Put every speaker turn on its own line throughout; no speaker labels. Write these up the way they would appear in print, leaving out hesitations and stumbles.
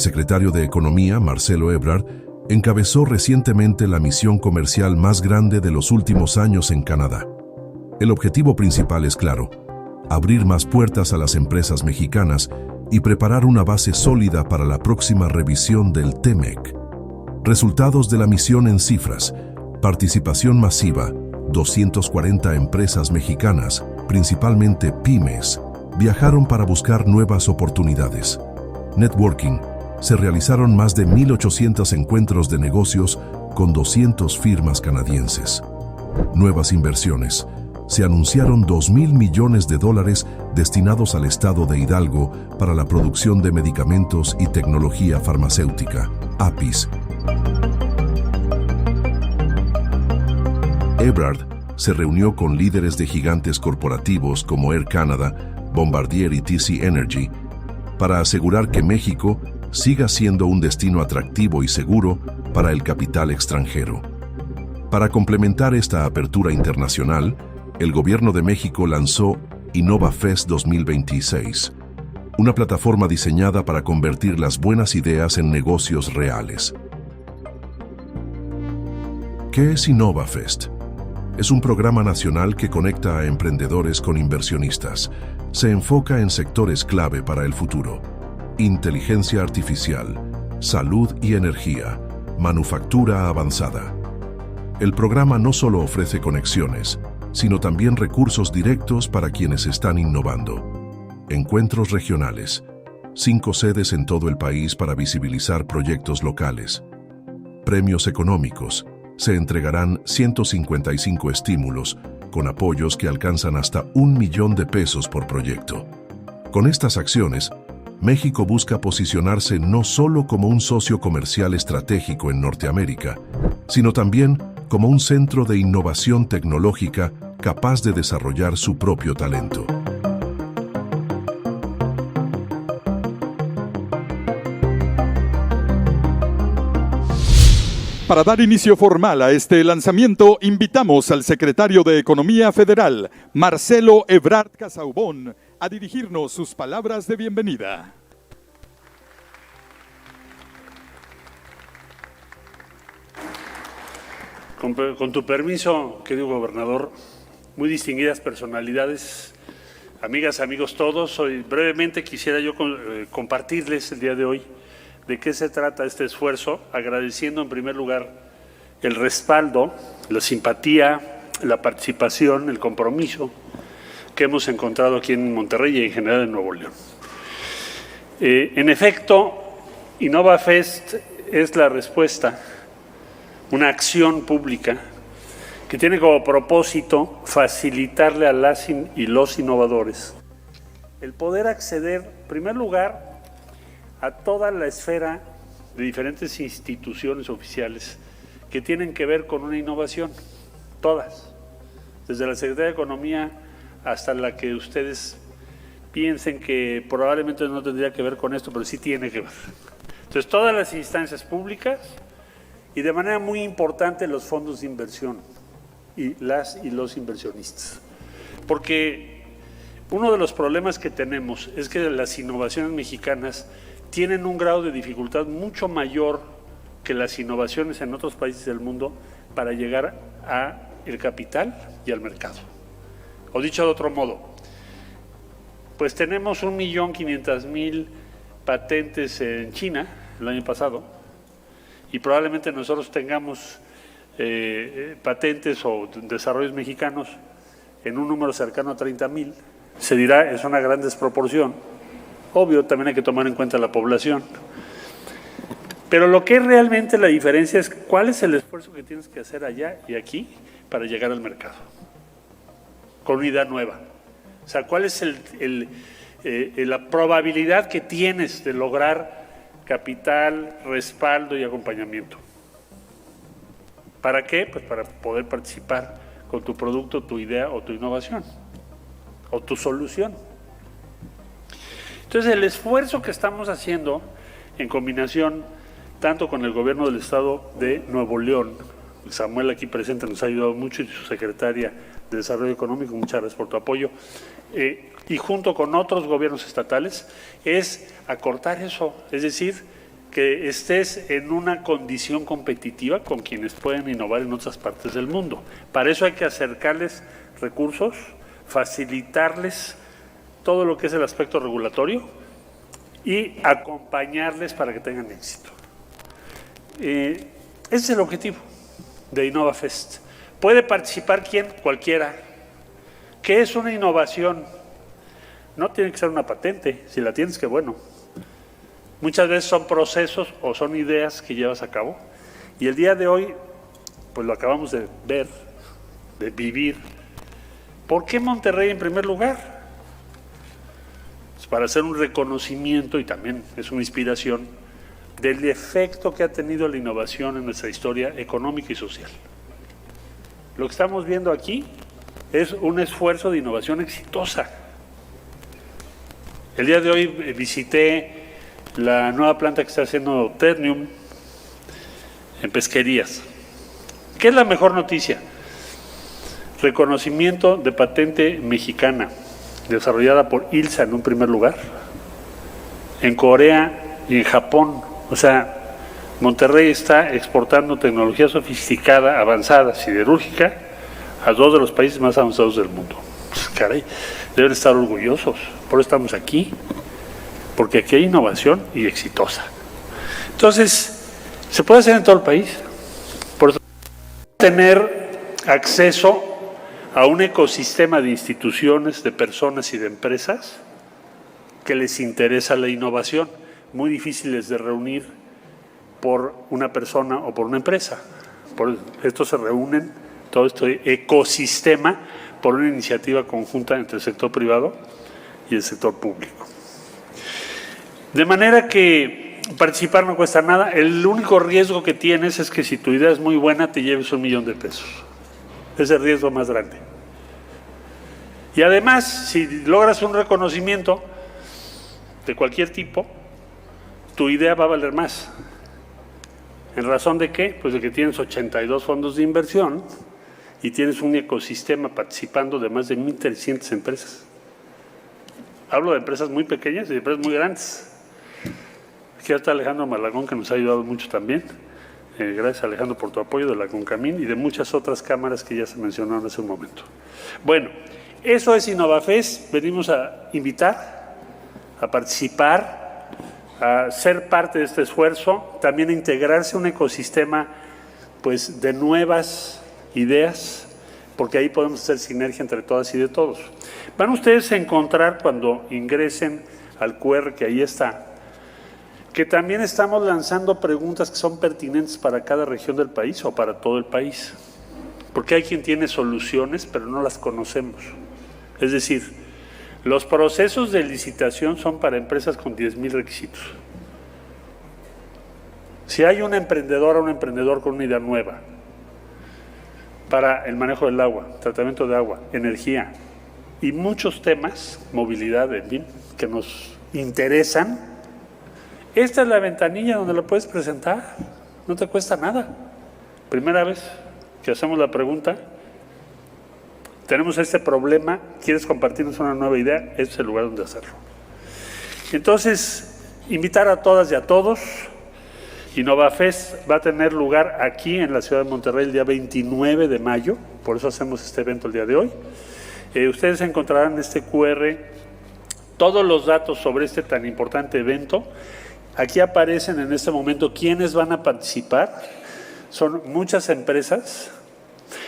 secretario de Economía, Marcelo Ebrard, encabezó recientemente la misión comercial más grande de los últimos años en Canadá. El objetivo principal es claro: abrir más puertas a las empresas mexicanas y preparar una base sólida para la próxima revisión del TMEC. Resultados de la misión en cifras: participación masiva, 240 empresas mexicanas, principalmente pymes, viajaron para buscar nuevas oportunidades. Networking: se realizaron más de 1,800 encuentros de negocios con 200 firmas canadienses. Nuevas inversiones: se anunciaron $2,000 millones destinados al estado de Hidalgo para la producción de medicamentos y tecnología farmacéutica, APIs. Ebrard se reunió con líderes de gigantes corporativos como Air Canada, Bombardier y TC Energy para asegurar que México siga siendo un destino atractivo y seguro para el capital extranjero. Para complementar esta apertura internacional, el Gobierno de México lanzó InnovaFest 2026, una plataforma diseñada para convertir las buenas ideas en negocios reales. ¿Qué es InnovaFest? Es un programa nacional que conecta a emprendedores con inversionistas. Se enfoca en sectores clave para el futuro: inteligencia artificial, salud y energía, manufactura avanzada. El programa no solo ofrece conexiones, sino también recursos directos para quienes están innovando. Encuentros regionales: 5 sedes en todo el país para visibilizar proyectos locales. Premios económicos: se entregarán 155 estímulos, con apoyos que alcanzan hasta $1 millón por proyecto. Con estas acciones, México busca posicionarse no solo como un socio comercial estratégico en Norteamérica, sino también como un centro de innovación tecnológica capaz de desarrollar su propio talento.
Para dar inicio formal a este lanzamiento, invitamos al secretario de Economía Federal, Marcelo Ebrard Casaubon, a dirigirnos sus palabras de bienvenida.
Con tu permiso, querido gobernador, muy distinguidas personalidades, amigas, amigos todos, hoy brevemente quisiera yo compartirles el día de hoy de qué se trata este esfuerzo, agradeciendo en primer lugar el respaldo, la simpatía, la participación, el compromiso que hemos encontrado aquí en Monterrey y en general en Nuevo León. En efecto, InnovaFest es la respuesta, una acción pública que tiene como propósito facilitarle a las y los innovadores el poder acceder, en primer lugar, a toda la esfera de diferentes instituciones oficiales que tienen que ver con una innovación, todas, desde la Secretaría de Economía hasta la que ustedes piensen que probablemente no tendría que ver con esto, pero sí tiene que ver. Entonces, todas las instancias públicas y de manera muy importante los fondos de inversión y las y los inversionistas. Porque uno de los problemas que tenemos es que las innovaciones mexicanas tienen un grado de dificultad mucho mayor que las innovaciones en otros países del mundo para llegar al capital y al mercado. O dicho de otro modo, pues tenemos 1,500,000 patentes en China el año pasado y probablemente nosotros tengamos patentes o desarrollos mexicanos en un número cercano a 30,000. Se dirá, es una gran desproporción. Obvio, también hay que tomar en cuenta la población. Pero lo que es realmente la diferencia es cuál es el esfuerzo que tienes que hacer allá y aquí para llegar al mercado, con una idea nueva. O sea, cuál es la probabilidad que tienes de lograr capital, respaldo y acompañamiento. ¿Para qué? Pues para poder participar con tu producto, tu idea o tu innovación, o tu solución. Entonces, el esfuerzo que estamos haciendo en combinación tanto con el gobierno del estado de Nuevo León, Samuel aquí presente nos ha ayudado mucho y su secretaria de Desarrollo Económico, muchas gracias por tu apoyo, y junto con otros gobiernos estatales, es acortar eso, es decir, que estés en una condición competitiva con quienes pueden innovar en otras partes del mundo. Para eso hay que acercarles recursos, facilitarles todo lo que es el aspecto regulatorio y acompañarles para que tengan éxito. Ese es el objetivo de InnovaFest. ¿Puede participar quién? Cualquiera. ¿Qué es una innovación? No tiene que ser una patente, si la tienes, qué bueno. Muchas veces son procesos o son ideas que llevas a cabo. Y el día de hoy, pues lo acabamos de ver, de vivir. ¿Por qué Monterrey en primer lugar? Pues para hacer un reconocimiento, y también es una inspiración, del efecto que ha tenido la innovación en nuestra historia económica y social. Lo que estamos viendo aquí es un esfuerzo de innovación exitosa. El día de hoy visité la nueva planta que está haciendo Ternium en pesquerías. ¿Qué es la mejor noticia? Reconocimiento de patente mexicana, desarrollada por ILSA en un primer lugar, en Corea y en Japón. O sea, Monterrey está exportando tecnología sofisticada, avanzada, siderúrgica, a dos de los países más avanzados del mundo. Caray, deben estar orgullosos. Por eso estamos aquí, porque aquí hay innovación y exitosa. Entonces, se puede hacer en todo el país. Por eso, tener acceso a un ecosistema de instituciones, de personas y de empresas que les interesa la innovación, muy difíciles de reunir por una persona o por una empresa. Por esto se reúnen, todo este ecosistema, por una iniciativa conjunta entre el sector privado y el sector público. De manera que participar no cuesta nada. El único riesgo que tienes es que si tu idea es muy buena te lleves $1,000,000. Es el riesgo más grande. Y además, si logras un reconocimiento de cualquier tipo, tu idea va a valer más. ¿En razón de qué? Pues de que tienes 82 fondos de inversión y tienes un ecosistema participando de más de 1,300 empresas. Hablo de empresas muy pequeñas y de empresas muy grandes. Aquí está Alejandro Malagón, que nos ha ayudado mucho también. Gracias, Alejandro, por tu apoyo de la CONCAMIN y de muchas otras cámaras que ya se mencionaron hace un momento. Bueno, eso es InnovaFest. Venimos a invitar, a participar, a ser parte de este esfuerzo, también a integrarse a un ecosistema pues, de nuevas ideas, porque ahí podemos hacer sinergia entre todas y de todos. Van ustedes a encontrar cuando ingresen al QR que ahí está, que también estamos lanzando preguntas que son pertinentes para cada región del país o para todo el país, porque hay quien tiene soluciones pero no las conocemos. Es decir, los procesos de licitación son para empresas con 10,000 requisitos. Si hay una emprendedora o un emprendedor con una idea nueva para el manejo del agua, tratamiento de agua, energía y muchos temas, movilidad, en fin, que nos interesan, esta es la ventanilla donde lo puedes presentar, no te cuesta nada. Primera vez que hacemos la pregunta, tenemos este problema, ¿quieres compartirnos una nueva idea? Este es el lugar donde hacerlo. Entonces, invitar a todas y a todos. InnovaFest va a tener lugar aquí en la ciudad de Monterrey el día 29 de mayo, por eso hacemos este evento el día de hoy. Ustedes encontrarán en este QR todos los datos sobre este tan importante evento. Aquí aparecen en este momento quiénes van a participar. Son muchas empresas,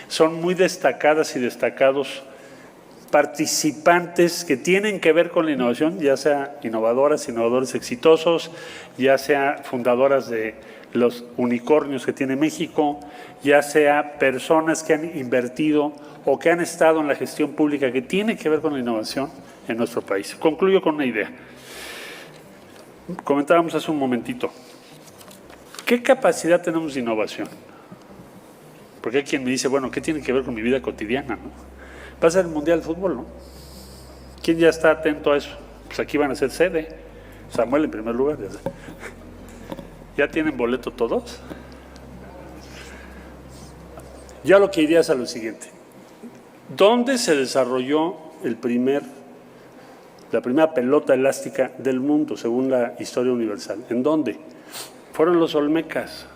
son muy destacadas y destacados participantes que tienen que ver con la innovación, ya sea innovadoras, innovadores exitosos, ya sea fundadoras de los unicornios que tiene México, ya sea personas que han invertido o que han estado en la gestión pública que tiene que ver con la innovación en nuestro país. Concluyo con una idea. Comentábamos hace un momentito, ¿qué capacidad tenemos de innovación? Porque hay quien me dice, bueno, ¿qué tiene que ver con mi vida cotidiana, no? Va a ser el Mundial de Fútbol, ¿no? ¿Quién ya está atento a eso? Pues aquí van a ser sede. Samuel en primer lugar. ¿Ya tienen boleto todos? Ya lo que iría es a lo siguiente. ¿Dónde se desarrolló la primera pelota elástica del mundo, según la historia universal? ¿En dónde? fueron los olmecas.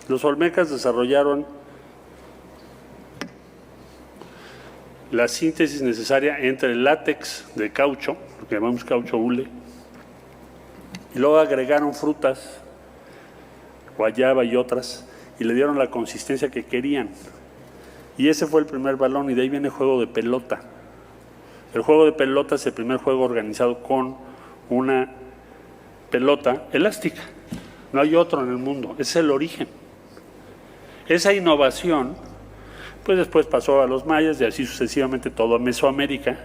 Los olmecas desarrollaron la síntesis necesaria entre el látex de caucho, lo que llamamos caucho hule, y luego agregaron frutas, guayaba y otras, y le dieron la consistencia que querían. Y ese fue el primer balón, y de ahí viene el juego de pelota. El juego de pelota es el primer juego organizado con una pelota elástica. No hay otro en el mundo, es el origen. Esa innovación, pues después pasó a los mayas y así sucesivamente todo a Mesoamérica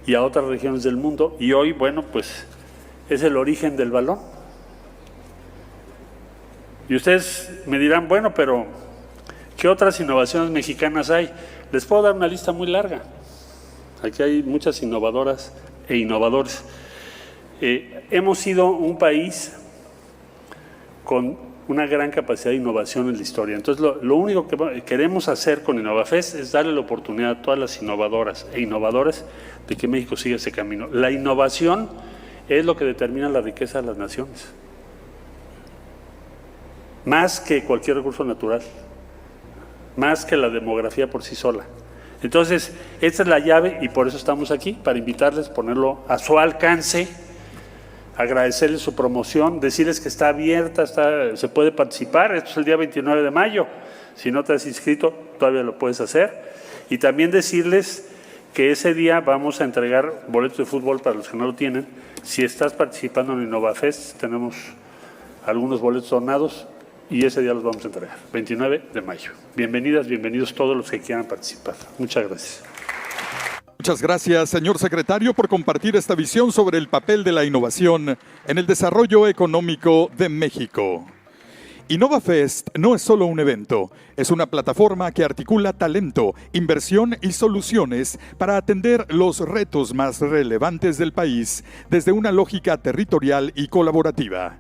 y a otras regiones del mundo, y hoy, bueno, pues es el origen del balón. Y ustedes me dirán, bueno, pero ¿qué otras innovaciones mexicanas hay? Les puedo dar una lista muy larga. Aquí hay muchas innovadoras e innovadores. Hemos sido un país con una gran capacidad de innovación en la historia. Entonces, lo único que queremos hacer con InnovaFest es darle la oportunidad a todas las innovadoras e innovadores de que México siga ese camino. La innovación es lo que determina la riqueza de las naciones, más que cualquier recurso natural, más que la demografía por sí sola. Entonces, esta es la llave y por eso estamos aquí, para invitarles, ponerlo a su alcance, agradecerles su promoción, decirles que está abierta, se puede participar. Esto es el día 29 de mayo. Si no te has inscrito, todavía lo puedes hacer. Y también decirles que ese día vamos a entregar boletos de fútbol para los que no lo tienen. Si estás participando en InnovaFest, tenemos algunos boletos donados y ese día los vamos a entregar, 29 de mayo. Bienvenidas, bienvenidos todos los que quieran participar. Muchas gracias.
Muchas gracias, señor secretario, por compartir esta visión sobre el papel de la innovación en el desarrollo económico de México. InnovaFest no es solo un evento, es una plataforma que articula talento, inversión y soluciones para atender los retos más relevantes del país desde una lógica territorial y colaborativa.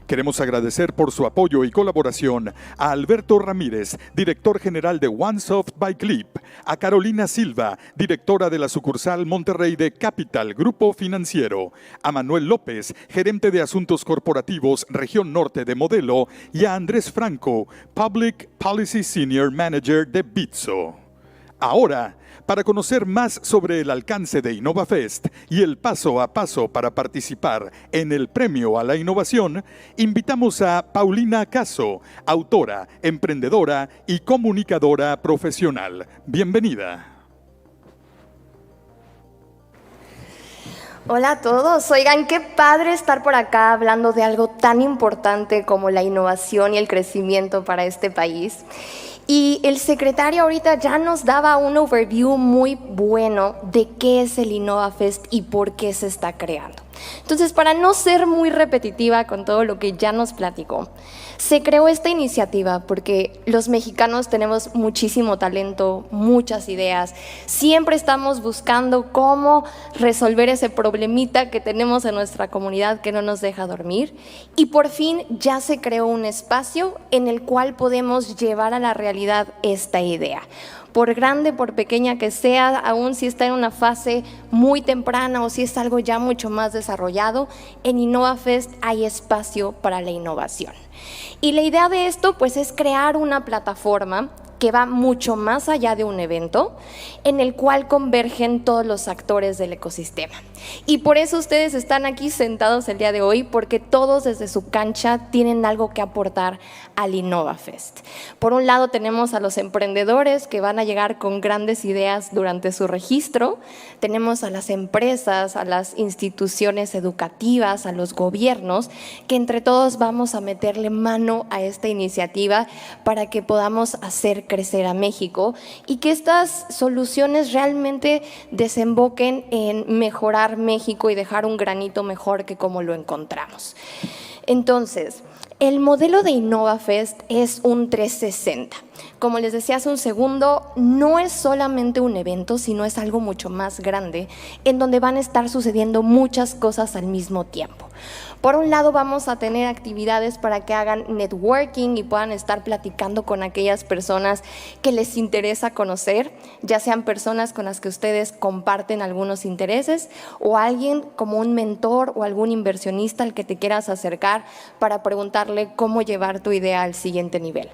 Queremos agradecer por su apoyo y colaboración a Alberto Ramírez, director general de OneSoft by Clip, a Carolina Silva, directora de la sucursal Monterrey de Capital Grupo Financiero, a Manuel López, gerente de Asuntos Corporativos Región Norte de Modelo, y a Andrés Franco, Public Policy Senior Manager de Bitso. Ahora, para conocer más sobre el alcance de InnovaFest y el paso a paso para participar en el Premio a la Innovación, invitamos a Paulina Caso, autora, emprendedora y comunicadora profesional. Bienvenida.
Hola a todos, oigan, qué padre estar por acá hablando de algo tan importante como la innovación y el crecimiento para este país. Y el secretario ahorita ya nos daba un overview muy bueno de qué es el InnovaFest y por qué se está creando. Entonces, para no ser muy repetitiva con todo lo que ya nos platicó, se creó esta iniciativa porque los mexicanos tenemos muchísimo talento, muchas ideas. Siempre estamos buscando cómo resolver ese problemita que tenemos en nuestra comunidad que no nos deja dormir. Y por fin ya se creó un espacio en el cual podemos llevar a la realidad esta idea. Por grande, por pequeña que sea, aún si está en una fase muy temprana o si es algo ya mucho más desarrollado, en InnovaFest hay espacio para la innovación. Y la idea de esto pues es crear una plataforma que va mucho más allá de un evento, en el cual convergen todos los actores del ecosistema. Y por eso ustedes están aquí sentados el día de hoy, porque todos desde su cancha tienen algo que aportar al InnovaFest. Por un lado tenemos a los emprendedores que van a llegar con grandes ideas durante su registro, tenemos a las empresas, a las instituciones educativas, a los gobiernos, que entre todos vamos a meterle mano a esta iniciativa para que podamos hacer crecer a México y que estas soluciones realmente desemboquen en mejorar México y dejar un granito mejor que como lo encontramos. Entonces, el modelo de InnovaFest es un 360. Como les decía hace un segundo, no es solamente un evento, sino es algo mucho más grande, en donde van a estar sucediendo muchas cosas al mismo tiempo. Por un lado, vamos a tener actividades para que hagan networking y puedan estar platicando con aquellas personas que les interesa conocer, ya sean personas con las que ustedes comparten algunos intereses o alguien como un mentor o algún inversionista al que te quieras acercar para preguntarle cómo llevar tu idea al siguiente nivel.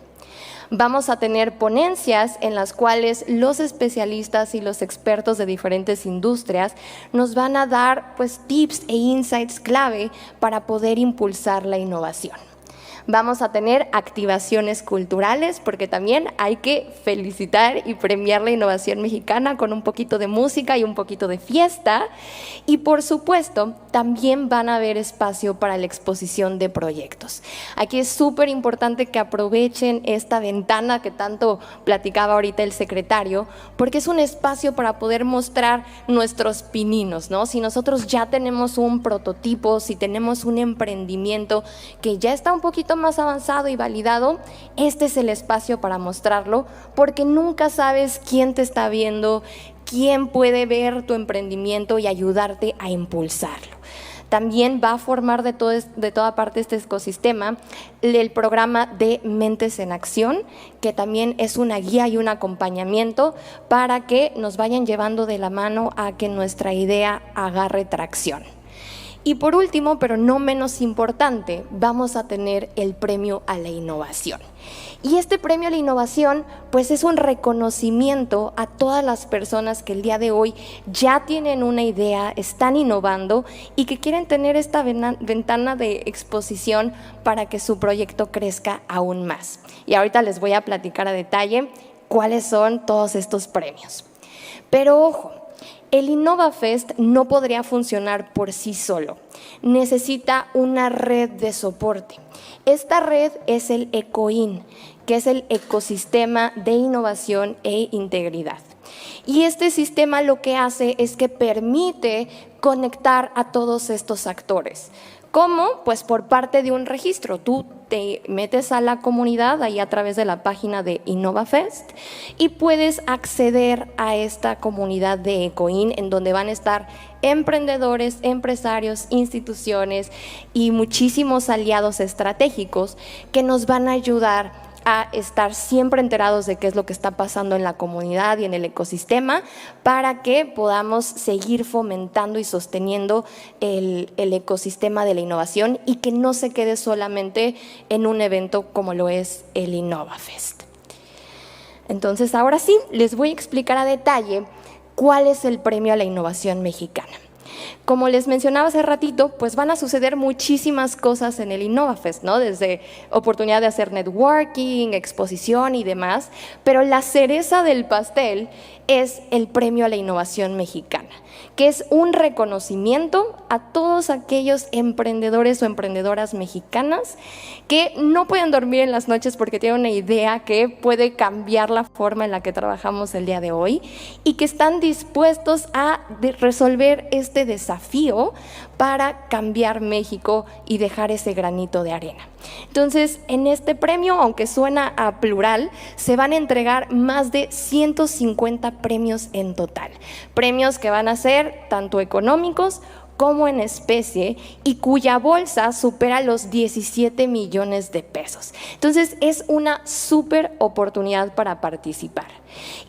Vamos a tener ponencias en las cuales los especialistas y los expertos de diferentes industrias nos van a dar tips e insights clave para poder impulsar la innovación. Vamos a tener activaciones culturales porque también hay que felicitar y premiar la innovación mexicana con un poquito de música y un poquito de fiesta. Y por supuesto, también van a haber espacio para la exposición de proyectos. Aquí es súper importante que aprovechen esta ventana que tanto platicaba ahorita el secretario, porque es un espacio para poder mostrar nuestros pininos, ¿no? Si nosotros ya tenemos un prototipo, si tenemos un emprendimiento que ya está un poquito más avanzado y validado, este es el espacio para mostrarlo, porque nunca sabes quién te está viendo, quién puede ver tu emprendimiento y ayudarte a impulsarlo. También va a formar de toda parte este ecosistema el programa de Mentes en Acción, que también es una guía y un acompañamiento para que nos vayan llevando de la mano a que nuestra idea agarre tracción. Y por último, pero no menos importante, vamos a tener el premio a la innovación. Y este premio a la innovación, pues es un reconocimiento a todas las personas que el día de hoy ya tienen una idea, están innovando y que quieren tener esta ventana de exposición para que su proyecto crezca aún más. Y ahorita les voy a platicar a detalle cuáles son todos estos premios. Pero ojo, el InnovaFest no podría funcionar por sí solo. Necesita una red de soporte. Esta red es el ECOIN, que es el Ecosistema de Innovación e Integridad. Y este sistema lo que hace es que permite conectar a todos estos actores. ¿Cómo? Pues por parte de un registro. Tú te metes a la comunidad ahí a través de la página de InnovaFest y puedes acceder a esta comunidad de ECOIN en donde van a estar emprendedores, empresarios, instituciones y muchísimos aliados estratégicos que nos van a ayudar a estar siempre enterados de qué es lo que está pasando en la comunidad y en el ecosistema para que podamos seguir fomentando y sosteniendo el ecosistema de la innovación y que no se quede solamente en un evento como lo es el InnovaFest. Entonces, ahora sí, les voy a explicar a detalle cuál es el premio a la innovación mexicana. Como les mencionaba hace ratito, pues van a suceder muchísimas cosas en el InnovaFest, ¿no? Desde oportunidad de hacer networking, exposición y demás, pero la cereza del pastel es el premio a la innovación mexicana, que es un reconocimiento a todos aquellos emprendedores o emprendedoras mexicanas que no pueden dormir en las noches porque tienen una idea que puede cambiar la forma en la que trabajamos el día de hoy y que están dispuestos a resolver este desafío para cambiar México y dejar ese granito de arena. Entonces, en este premio, aunque suena a plural, se van a entregar más de 150 premios en total. Premios que van a ser tanto económicos como en especie y cuya bolsa supera los 17 millones de pesos. Entonces, es una súper oportunidad para participar.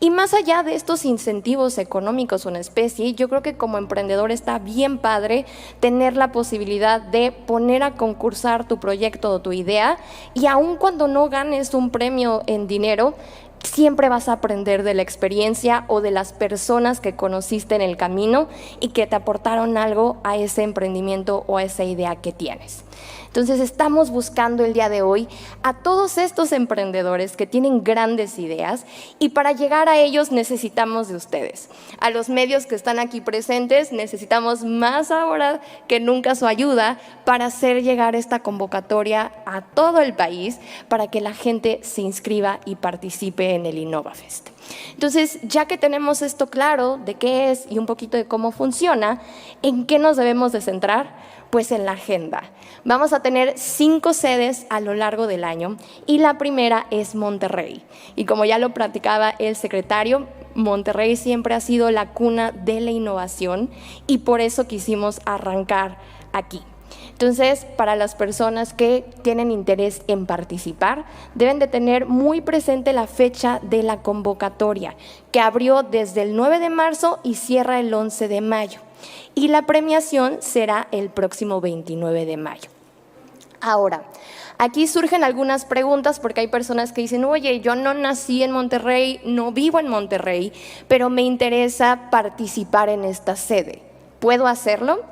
Y más allá de estos incentivos económicos o en especie, yo creo que como emprendedor está bien padre tener la posibilidad de poner a concursar tu proyecto o tu idea y aun cuando no ganes un premio en dinero, siempre vas a aprender de la experiencia o de las personas que conociste en el camino y que te aportaron algo a ese emprendimiento o a esa idea que tienes. Entonces estamos buscando el día de hoy a todos estos emprendedores que tienen grandes ideas y para llegar a ellos necesitamos de ustedes. A los medios que están aquí presentes necesitamos más ahora que nunca su ayuda para hacer llegar esta convocatoria a todo el país para que la gente se inscriba y participe en el InnovaFest. Entonces, ya que tenemos esto claro de qué es y un poquito de cómo funciona, ¿en qué nos debemos de centrar? Pues en la agenda. Vamos a tener 5 sedes a lo largo del año y la primera es Monterrey. Y como ya lo platicaba el secretario, Monterrey siempre ha sido la cuna de la innovación y por eso quisimos arrancar aquí. Entonces, para las personas que tienen interés en participar, deben de tener muy presente la fecha de la convocatoria, que abrió desde el 9 de marzo y cierra el 11 de mayo. Y la premiación será el próximo 29 de mayo. Ahora, aquí surgen algunas preguntas porque hay personas que dicen, oye, yo no nací en Monterrey, no vivo en Monterrey, pero me interesa participar en esta sede. ¿Puedo hacerlo?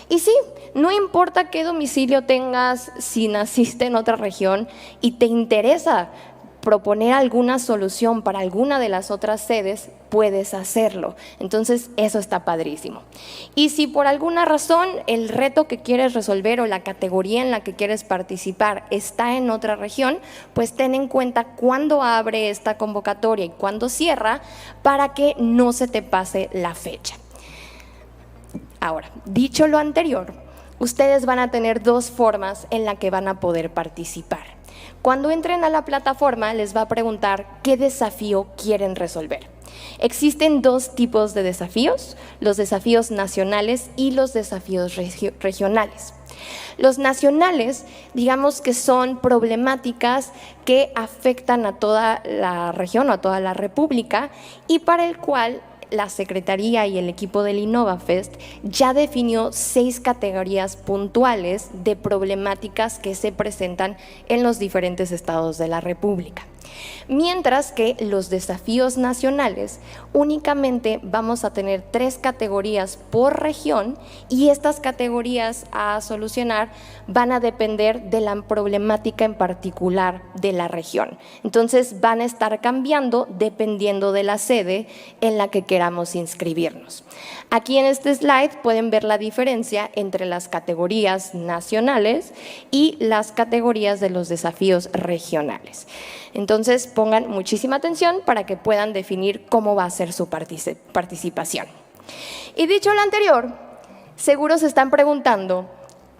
Y sí, no importa qué domicilio tengas, si naciste en otra región y te interesa proponer alguna solución para alguna de las otras sedes, puedes hacerlo. Entonces, eso está padrísimo. Y si por alguna razón el reto que quieres resolver o la categoría en la que quieres participar está en otra región, pues ten en cuenta cuándo abre esta convocatoria y cuándo cierra para que no se te pase la fecha. Ahora, dicho lo anterior, ustedes van a tener 2 formas en las que van a poder participar. Cuando entren a la plataforma, les va a preguntar qué desafío quieren resolver. Existen 2 tipos de desafíos, los desafíos nacionales y los desafíos regionales. Los nacionales, digamos que son problemáticas que afectan a toda la región o a toda la república y para el cual la Secretaría y el equipo del InnovaFest ya definió 6 categorías puntuales de problemáticas que se presentan en los diferentes estados de la República. Mientras que los desafíos nacionales únicamente vamos a tener 3 categorías por región y estas categorías a solucionar van a depender de la problemática en particular de la región. Entonces van a estar cambiando dependiendo de la sede en la que queramos inscribirnos. Aquí en este slide pueden ver la diferencia entre las categorías nacionales y las categorías de los desafíos regionales. Entonces pongan muchísima atención para que puedan definir cómo va a ser su participación. Y dicho lo anterior, seguro se están preguntando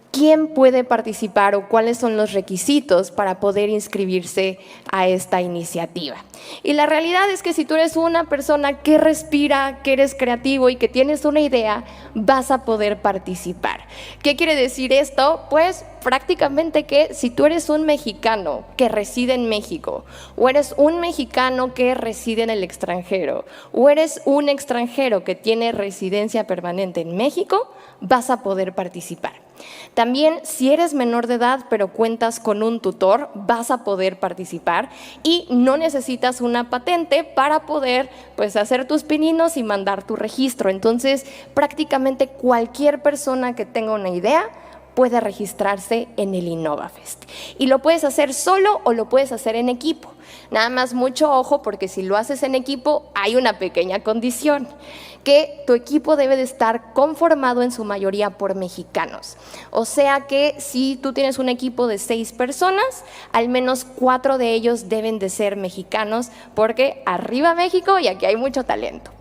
quién puede participar o cuáles son los requisitos para poder inscribirse a esta iniciativa. Y la realidad es que si tú eres una persona que respira, que eres creativo y que tienes una idea, vas a poder participar. ¿Qué quiere decir esto? Pues prácticamente que si tú eres un mexicano que reside en México, o eres un mexicano que reside en el extranjero, o eres un extranjero que tiene residencia permanente en México, vas a poder participar. También, si eres menor de edad pero cuentas con un tutor, vas a poder participar y no necesitas una patente para poder hacer tus pininos y mandar tu registro. Entonces, prácticamente cualquier persona que tenga una idea puede registrarse en el InnovaFest. Y lo puedes hacer solo o lo puedes hacer en equipo. Nada más mucho ojo porque si lo haces en equipo hay una pequeña condición, que tu equipo debe de estar conformado en su mayoría por mexicanos. O sea que si tú tienes un equipo de 6 personas, al menos 4 de ellos deben de ser mexicanos porque arriba México y aquí hay mucho talento.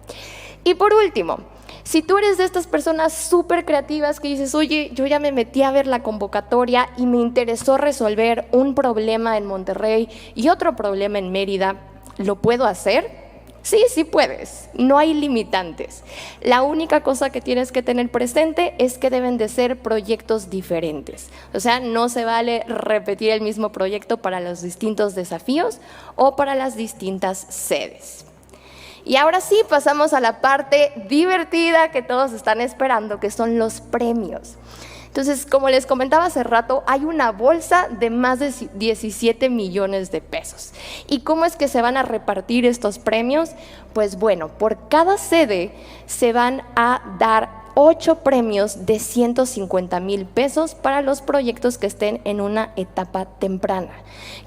Y por último, si tú eres de estas personas súper creativas que dices, oye, yo ya me metí a ver la convocatoria y me interesó resolver un problema en Monterrey y otro problema en Mérida, ¿lo puedo hacer? Sí, sí puedes, no hay limitantes. La única cosa que tienes que tener presente es que deben de ser proyectos diferentes. O sea, no se vale repetir el mismo proyecto para los distintos desafíos o para las distintas sedes. Y ahora sí, pasamos a la parte divertida que todos están esperando, que son los premios. Entonces, como les comentaba hace rato, hay una bolsa de más de 17 millones de pesos. ¿Y cómo es que se van a repartir estos premios? Pues bueno, por cada sede se van a dar 8 premios de 150,000 pesos para los proyectos que estén en una etapa temprana.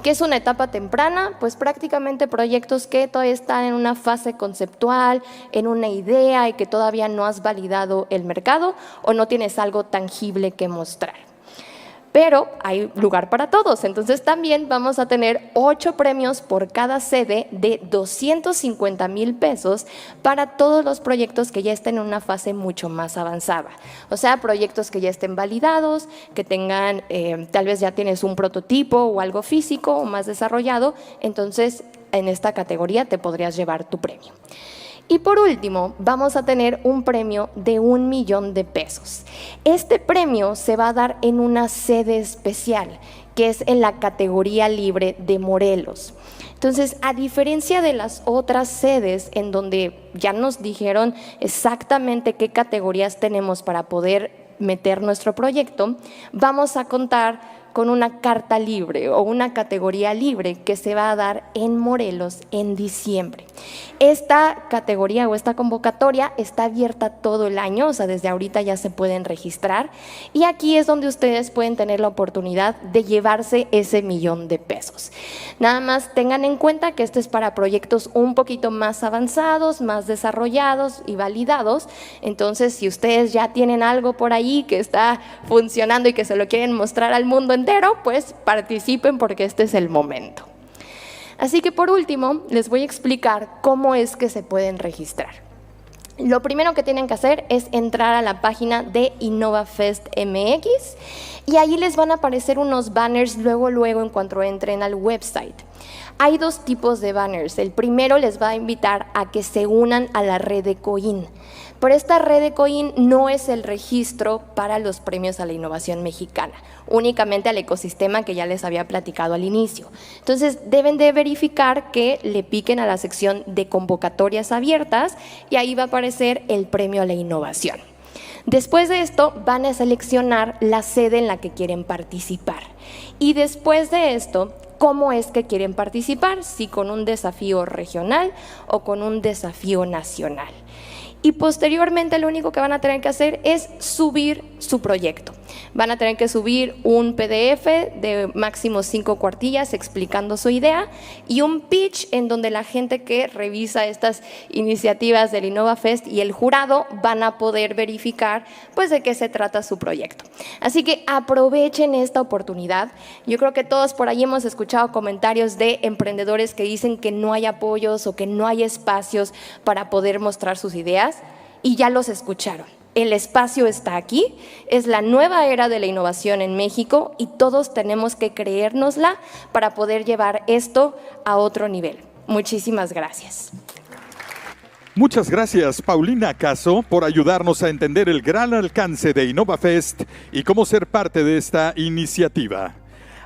¿Qué es una etapa temprana? Pues prácticamente proyectos que todavía están en una fase conceptual, en una idea y que todavía no has validado el mercado o no tienes algo tangible que mostrar. pero hay lugar para todos. Entonces también vamos a tener 8 premios por cada sede de 250,000 pesos para todos los proyectos que ya estén en una fase mucho más avanzada. O sea, proyectos que ya estén validados, que tengan, tal vez ya tienes un prototipo o algo físico o más desarrollado, entonces en esta categoría te podrías llevar tu premio. Y por último, vamos a tener un premio de 1,000,000 de pesos. Este premio se va a dar en una sede especial, que es en la categoría libre de Morelos. Entonces, a diferencia de las otras sedes en donde ya nos dijeron exactamente qué categorías tenemos para poder meter nuestro proyecto, vamos a contar con una carta libre o una categoría libre que se va a dar en Morelos en diciembre. Esta categoría o esta convocatoria está abierta todo el año, o sea, desde ahorita ya se pueden registrar, y aquí es donde ustedes pueden tener la oportunidad de llevarse ese 1,000,000 de pesos. Nada más tengan en cuenta que esto es para proyectos un poquito más avanzados, más desarrollados y validados. Entonces, si ustedes ya tienen algo por ahí que está funcionando y que se lo quieren mostrar al mundo entero, pues participen porque este es el momento. Así que por último, les voy a explicar cómo es que se pueden registrar. Lo primero que tienen que hacer es entrar a la página de InnovaFest MX y ahí les van a aparecer unos banners luego en cuanto entren al website. Hay 2 tipos de banners. El primero les va a invitar a que se unan a la red de COIN. Pero esta red de COIN no es el registro para los premios a la innovación mexicana, únicamente al ecosistema que ya les había platicado al inicio. Entonces deben de verificar que le piquen a la sección de convocatorias abiertas y ahí va a aparecer el premio a la innovación. Después de esto van a seleccionar la sede en la que quieren participar y después de esto, ¿cómo es que quieren participar? Si con un desafío regional o con un desafío nacional. Y posteriormente lo único que van a tener que hacer es subir su proyecto. Van a tener que subir un PDF de máximo 5 cuartillas explicando su idea y un pitch en donde la gente que revisa estas iniciativas del InnovaFest y el jurado van a poder verificar pues de qué se trata su proyecto. Así que aprovechen esta oportunidad. Yo creo que todos por ahí hemos escuchado comentarios de emprendedores que dicen que no hay apoyos o que no hay espacios para poder mostrar sus ideas. Y ya los escucharon. El espacio está aquí, es la nueva era de la innovación en México y todos tenemos que creérnosla para poder llevar esto a otro nivel. Muchísimas gracias.
Muchas gracias, Paulina Caso, por ayudarnos a entender el gran alcance de InnovaFest y cómo ser parte de esta iniciativa.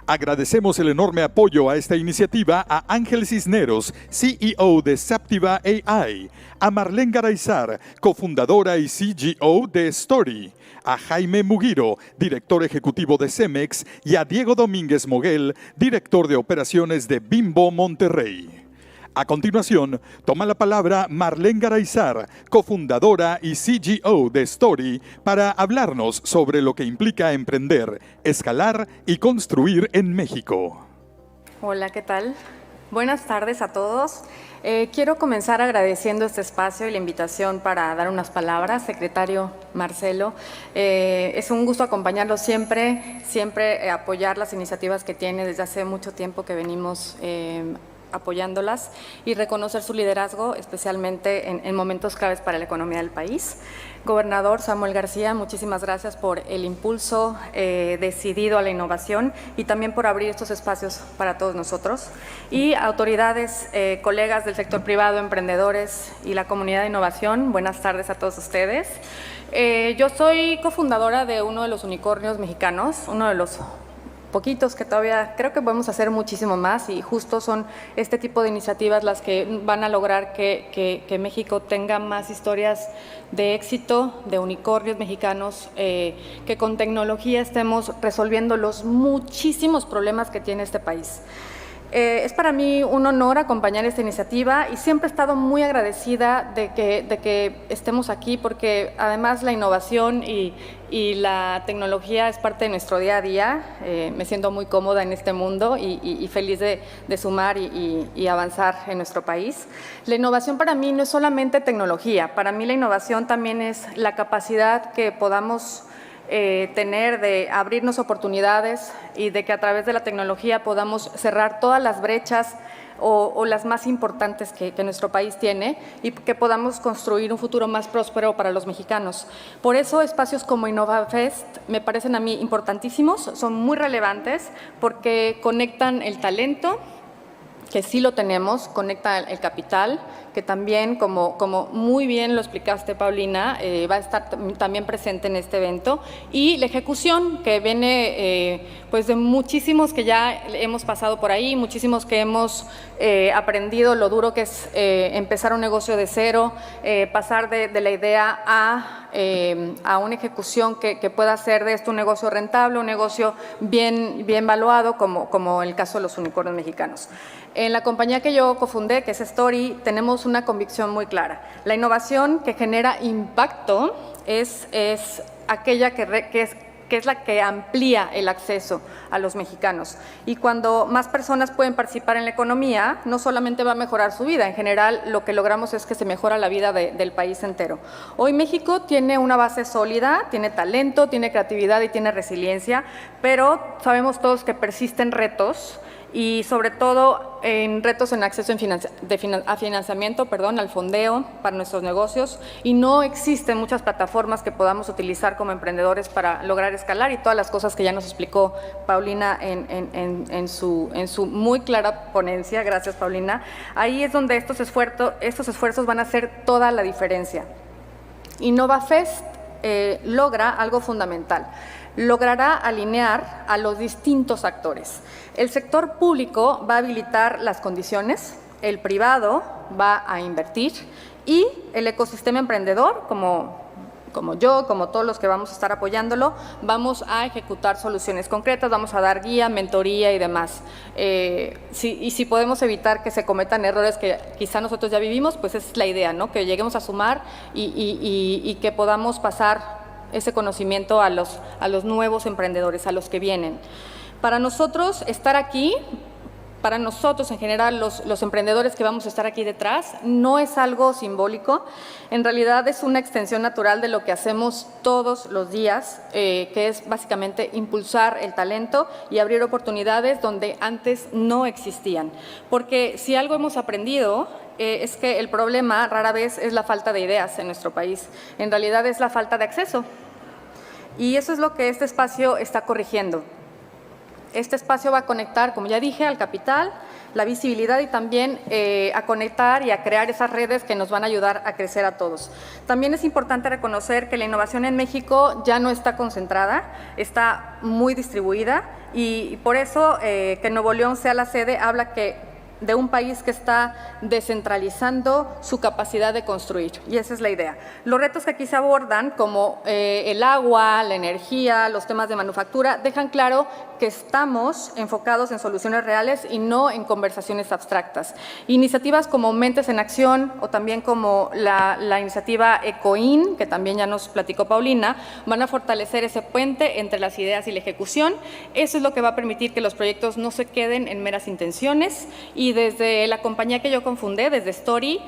Agradecemos el enorme apoyo a esta iniciativa a Ángel Cisneros, CEO de Saptiva AI, a Marlene Garayzar, cofundadora y CGO de Story, a Jaime Mugiro, director ejecutivo de Cemex, y a Diego Domínguez Moguel, director de operaciones de Bimbo Monterrey. A continuación, toma la palabra Marlene Garayzar, cofundadora y CGO de Story, para hablarnos sobre lo que implica emprender, escalar y construir en México.
Hola, ¿qué tal? Buenas tardes a todos. Quiero comenzar agradeciendo este espacio y la invitación para dar unas palabras. Secretario Marcelo, es un gusto acompañarlo siempre apoyar las iniciativas que tiene desde hace mucho tiempo que venimos apoyándolas y reconocer su liderazgo, especialmente en momentos claves para la economía del país. Gobernador Samuel García, muchísimas gracias por el impulso decidido a la innovación y también por abrir estos espacios para todos nosotros. Y autoridades, colegas del sector privado, emprendedores y la comunidad de innovación, buenas tardes a todos ustedes. Yo soy cofundadora de uno de los unicornios mexicanos, uno de los poquitos que todavía creo que podemos hacer muchísimo más y justo son este tipo de iniciativas las que van a lograr que México tenga más historias de éxito, de unicornios mexicanos, que con tecnología estemos resolviendo los muchísimos problemas que tiene este país. Es para mí un honor acompañar esta iniciativa y siempre he estado muy agradecida de que estemos aquí porque además la innovación y la tecnología es parte de nuestro día a día. Me siento muy cómoda en este mundo y feliz de sumar y avanzar en nuestro país. La innovación para mí no es solamente tecnología, para mí la innovación también es la capacidad que podamos tener, de abrirnos oportunidades y de que a través de la tecnología podamos cerrar todas las brechas o las más importantes que nuestro país tiene y que podamos construir un futuro más próspero para los mexicanos. Por eso espacios como InnovaFest me parecen a mí importantísimos, son muy relevantes porque conectan el talento, que sí lo tenemos, conecta el capital, que también, como muy bien lo explicaste, Paulina, va a estar también presente en este evento, y la ejecución, que viene pues de muchísimos que ya hemos pasado por ahí, muchísimos que hemos aprendido lo duro que es empezar un negocio de cero, pasar de la idea a una ejecución que pueda hacer de esto un negocio rentable, un negocio bien valuado, como el caso de los unicornios mexicanos. En la compañía que yo cofundé, que es Story, tenemos una convicción muy clara. La innovación que genera impacto es aquella que es la que amplía el acceso a los mexicanos. Y cuando más personas pueden participar en la economía, no solamente va a mejorar su vida, en general lo que logramos es que se mejora la vida del país entero. Hoy México tiene una base sólida, tiene talento, tiene creatividad y tiene resiliencia, pero sabemos todos que persisten retos, y sobre todo en retos en acceso a financiamiento, al fondeo para nuestros negocios, y no existen muchas plataformas que podamos utilizar como emprendedores para lograr escalar, y todas las cosas que ya nos explicó Paulina en su muy clara ponencia. Gracias, Paulina. Ahí es donde estos esfuerzos van a hacer toda la diferencia. InnovaFest logra algo fundamental. Logrará alinear a los distintos actores. El sector público va a habilitar las condiciones, el privado va a invertir y el ecosistema emprendedor, como yo, como todos los que vamos a estar apoyándolo, vamos a ejecutar soluciones concretas, vamos a dar guía, mentoría y demás. Si podemos evitar que se cometan errores que quizá nosotros ya vivimos, pues esa es la idea, ¿no? Que lleguemos a sumar y que podamos pasar ese conocimiento a los nuevos emprendedores, a los que vienen. Para nosotros estar aquí, para nosotros en general los emprendedores que vamos a estar aquí detrás, no es algo simbólico, en realidad es una extensión natural de lo que hacemos todos los días, que es básicamente impulsar el talento y abrir oportunidades donde antes no existían. Porque si algo hemos aprendido es que el problema rara vez es la falta de ideas en nuestro país, en realidad es la falta de acceso. Y eso es lo que este espacio está corrigiendo. Este espacio va a conectar, como ya dije, al capital, la visibilidad y también a conectar y a crear esas redes que nos van a ayudar a crecer a todos. También es importante reconocer que la innovación en México ya no está concentrada, está muy distribuida, y por eso que Nuevo León sea la sede habla de un país que está descentralizando su capacidad de construir, y esa es la idea. Los retos que aquí se abordan, como el agua, la energía, los temas de manufactura, dejan claro que estamos enfocados en soluciones reales y no en conversaciones abstractas. Iniciativas como Mentes en Acción o también como la iniciativa ECOIN, que también ya nos platicó Paulina, van a fortalecer ese puente entre las ideas y la ejecución. Eso es lo que va a permitir que los proyectos no se queden en meras intenciones, y desde la compañía que yo confundé, desde Story,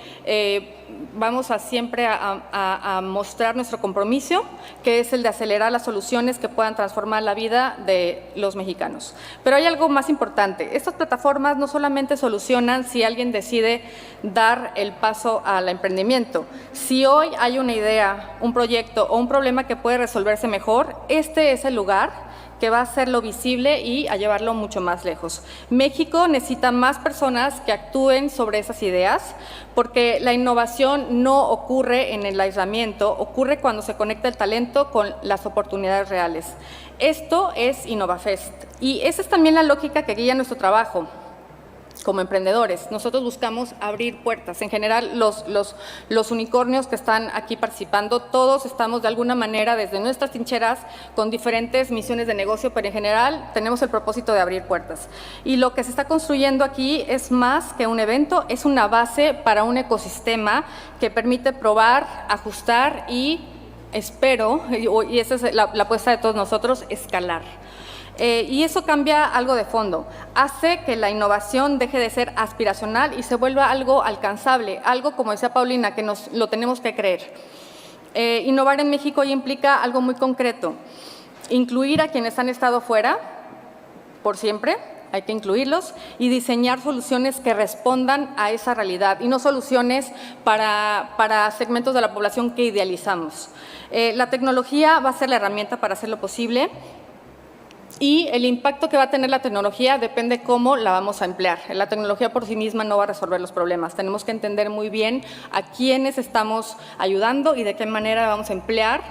vamos a siempre a mostrar nuestro compromiso, que es el de acelerar las soluciones que puedan transformar la vida de los mexicanos. Pero hay algo más importante. Estas plataformas no solamente solucionan si alguien decide dar el paso al emprendimiento. Si hoy hay una idea, un proyecto o un problema que puede resolverse mejor, este es el lugar que va a hacerlo visible y a llevarlo mucho más lejos. México necesita más personas que actúen sobre esas ideas, porque la innovación no ocurre en el aislamiento, ocurre cuando se conecta el talento con las oportunidades reales. Esto es InnovaFest, y esa es también la lógica que guía nuestro trabajo. Como emprendedores, nosotros buscamos abrir puertas. En general, los unicornios que están aquí participando, todos estamos de alguna manera desde nuestras trincheras con diferentes misiones de negocio, pero en general tenemos el propósito de abrir puertas. Y lo que se está construyendo aquí es más que un evento, es una base para un ecosistema que permite probar, ajustar y, espero, y esa es la apuesta de todos nosotros, escalar. Y eso cambia algo de fondo, hace que la innovación deje de ser aspiracional y se vuelva algo alcanzable, algo, como decía Paulina, que nos lo tenemos que creer. Innovar en México hoy implica algo muy concreto: incluir a quienes han estado fuera por siempre, hay que incluirlos, y diseñar soluciones que respondan a esa realidad y no soluciones para segmentos de la población que idealizamos. La tecnología va a ser la herramienta para hacerlo posible, y el impacto que va a tener la tecnología depende cómo la vamos a emplear. La tecnología por sí misma no va a resolver los problemas. Tenemos que entender muy bien a quiénes estamos ayudando y de qué manera vamos a emplear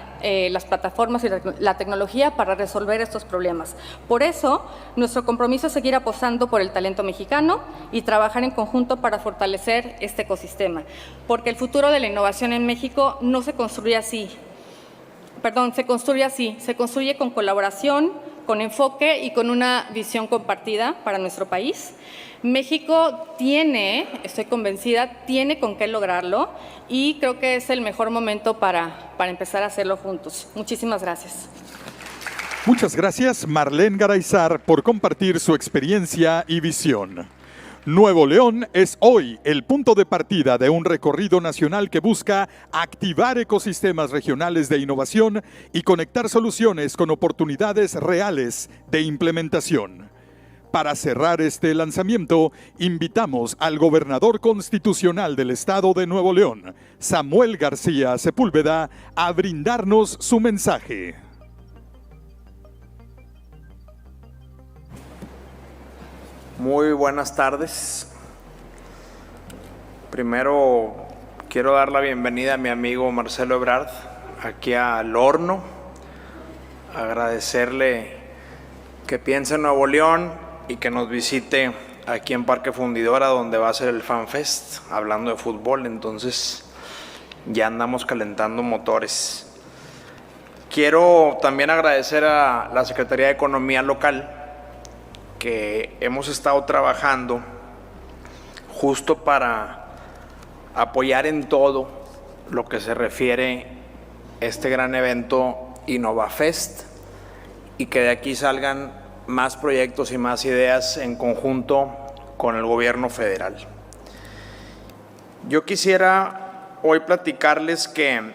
las plataformas y la tecnología para resolver estos problemas. Por eso, nuestro compromiso es seguir apostando por el talento mexicano y trabajar en conjunto para fortalecer este ecosistema, porque el futuro de la innovación en México no se construye así. Se construye con colaboración, con enfoque y con una visión compartida para nuestro país. México tiene, estoy convencida, tiene con qué lograrlo, y creo que es el mejor momento para empezar a hacerlo juntos. Muchísimas gracias.
Muchas gracias, Marlene Garayzar, por compartir su experiencia y visión. Nuevo León es hoy el punto de partida de un recorrido nacional que busca activar ecosistemas regionales de innovación y conectar soluciones con oportunidades reales de implementación. Para cerrar este lanzamiento, invitamos al gobernador constitucional del estado de Nuevo León, Samuel García Sepúlveda, a brindarnos su mensaje.
Muy buenas tardes. Primero quiero dar la bienvenida a mi amigo Marcelo Ebrard aquí al horno. Agradecerle que piense en Nuevo León y que nos visite aquí en Parque Fundidora, donde va a ser el FanFest, hablando de fútbol. Entonces ya andamos calentando motores. Quiero también agradecer a la Secretaría de Economía local, que hemos estado trabajando justo para apoyar en todo lo que se refiere a este gran evento InnovaFest, y que de aquí salgan más proyectos y más ideas en conjunto con el gobierno federal. Yo quisiera hoy platicarles que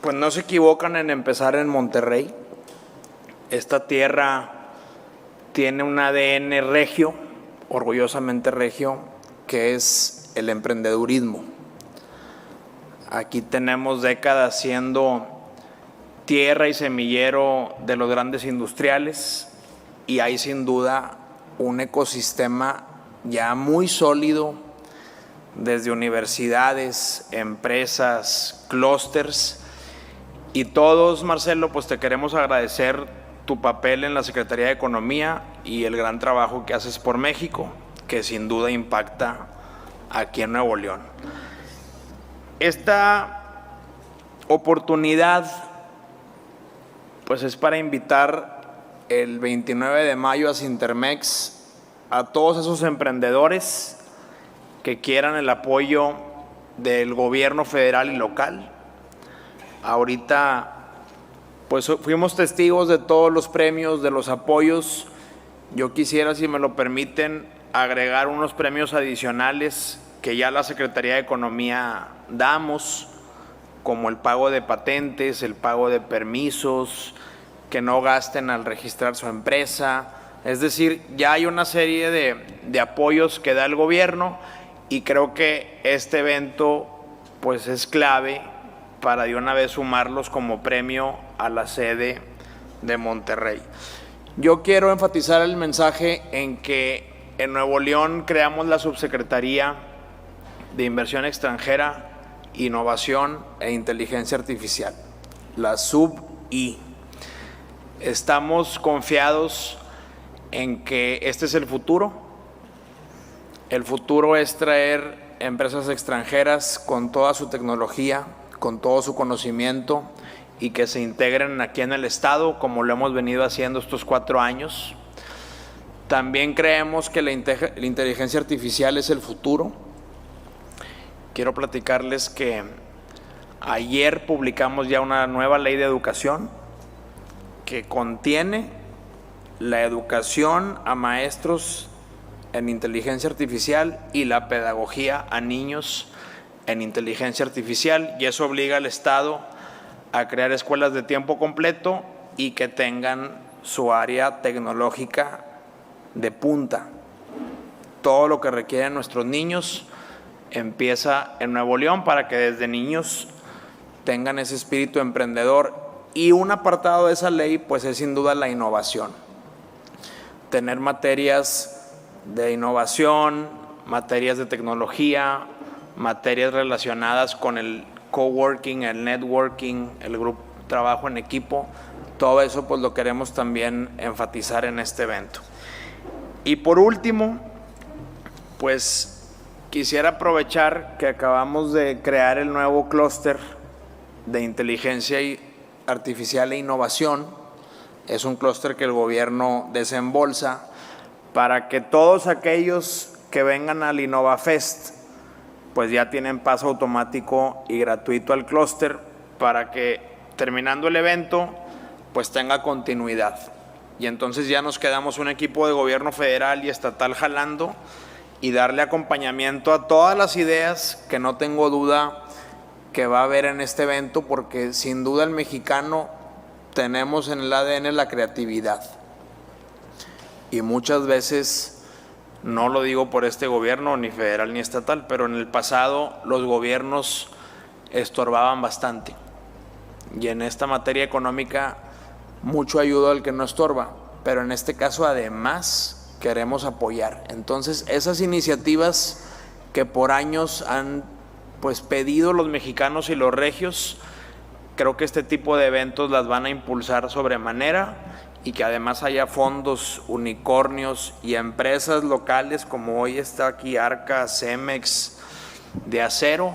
pues no se equivocan en empezar en Monterrey. Esta tierra tiene un ADN regio, orgullosamente regio, que es el emprendedurismo. Aquí tenemos décadas siendo tierra y semillero de los grandes industriales, y hay sin duda un ecosistema ya muy sólido, desde universidades, empresas, clústeres, y todos, Marcelo, pues te queremos agradecer tu papel en la Secretaría de Economía y el gran trabajo que haces por México, que sin duda impacta aquí en Nuevo León. Esta oportunidad pues es para invitar el 29 de mayo a Sintermex a todos esos emprendedores que quieran el apoyo del gobierno federal y local. Ahorita pues fuimos testigos de todos los premios, de los apoyos. Yo quisiera, si me lo permiten, agregar unos premios adicionales que ya la Secretaría de Economía damos, como el pago de patentes, el pago de permisos, que no gasten al registrar su empresa. Es decir, ya hay una serie de apoyos que da el gobierno, y creo que este evento pues es clave para de una vez sumarlos como premio a la sede de Monterrey. Yo quiero enfatizar el mensaje en que en Nuevo León creamos la Subsecretaría de Inversión Extranjera, Innovación e Inteligencia Artificial, la SUB-I. Estamos confiados en que este es el futuro. El futuro es traer empresas extranjeras con toda su tecnología, con todo su conocimiento, y que se integren aquí en el estado, como lo hemos venido haciendo estos 4 años. También creemos que la inteligencia artificial es el futuro. Quiero platicarles que ayer publicamos ya una nueva ley de educación que contiene la educación a maestros en inteligencia artificial y la pedagogía a niños en inteligencia artificial, y eso obliga al Estado a crear escuelas de tiempo completo y que tengan su área tecnológica de punta. Todo lo que requieren nuestros niños empieza en Nuevo León para que desde niños tengan ese espíritu emprendedor. Y un apartado de esa ley pues es sin duda la innovación. Tener materias de innovación, materias de tecnología, materias relacionadas con el coworking, el networking, el grupo trabajo en equipo, todo eso pues lo queremos también enfatizar en este evento. Y por último, pues quisiera aprovechar que acabamos de crear el nuevo clúster de inteligencia artificial e innovación. Es un clúster que el gobierno desembolsa para que todos aquellos que vengan al InnovaFest pues ya tienen paso automático y gratuito al clúster para que terminando el evento pues tenga continuidad. Y entonces ya nos quedamos un equipo de gobierno federal y estatal jalando y darle acompañamiento a todas las ideas que no tengo duda que va a haber en este evento, porque sin duda el mexicano tenemos en el ADN la creatividad. Y muchas veces, no lo digo por este gobierno, ni federal ni estatal, pero en el pasado los gobiernos estorbaban bastante. Y en esta materia económica, mucho ayuda al que no estorba, pero en este caso además queremos apoyar. Entonces, esas iniciativas que por años han pues pedido los mexicanos y los regios, creo que este tipo de eventos las van a impulsar sobremanera, y que además haya fondos, unicornios y empresas locales como hoy está aquí Arca, Cemex, de acero,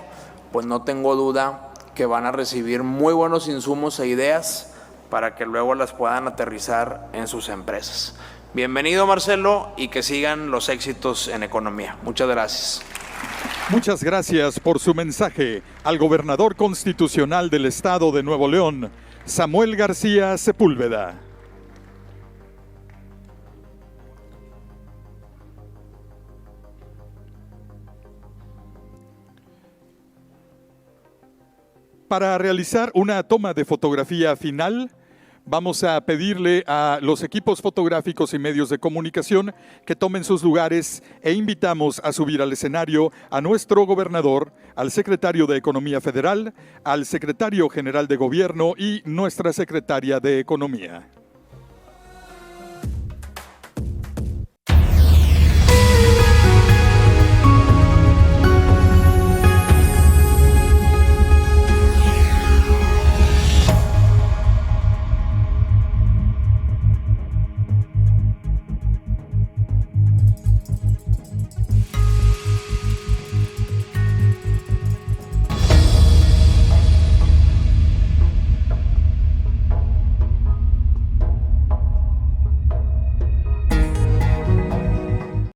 pues no tengo duda que van a recibir muy buenos insumos e ideas para que luego las puedan aterrizar en sus empresas. Bienvenido, Marcelo, y que sigan los éxitos en economía. Muchas gracias.
Muchas gracias por su mensaje al gobernador constitucional del estado de Nuevo León, Samuel García Sepúlveda. Para realizar una toma de fotografía final, vamos a pedirle a los equipos fotográficos y medios de comunicación que tomen sus lugares e invitamos a subir al escenario a nuestro gobernador, al secretario de Economía Federal, al secretario general de Gobierno y nuestra secretaria de Economía.